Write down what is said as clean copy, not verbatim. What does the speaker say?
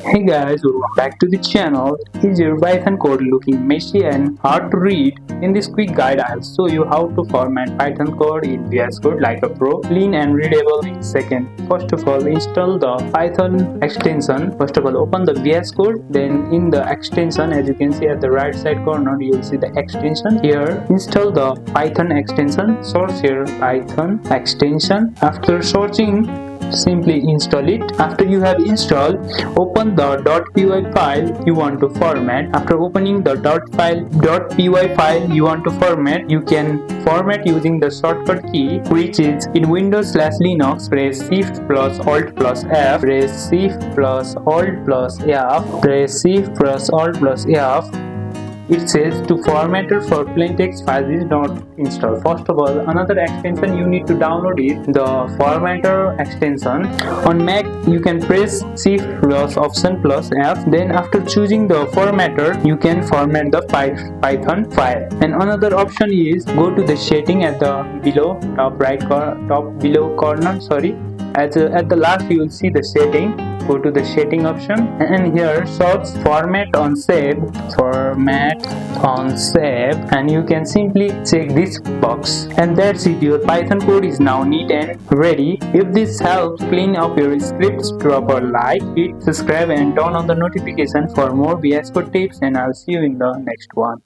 Hey guys, welcome back to the channel. Is your Python code looking messy and hard to read? In this quick guide, I'll show you how to format Python code in VS Code like a pro, clean and readable in seconds. First of all, install the Python extension. First of all, open the VS Code. Then in the extension, as you can see at the right side corner, you'll see the extension. Here, install the Python extension. Search here Python extension. After searching, simply install it. After you have installed, open the .py file you want to format. After opening the .py file you want to format, you can format using the shortcut key, which is in Windows/Linux, press Shift plus Alt plus F, press Shift plus Alt plus F, press Shift plus Alt plus F. It says to formatter for plain text files is not installed. First of all, another extension you need to download is the formatter extension. On Mac, you can press Shift plus Option plus F. Then after choosing the formatter, you can format the Python file. And another option is go to the setting at the top below corner. At the last you will see the setting. Go to the setting option and here search format on save, and you can simply check this box, and that's it. Your Python code is now neat and ready. If this helps clean up your scripts, drop a like, hit subscribe and turn on the notification for more VS Code tips, and I'll see you in the next one.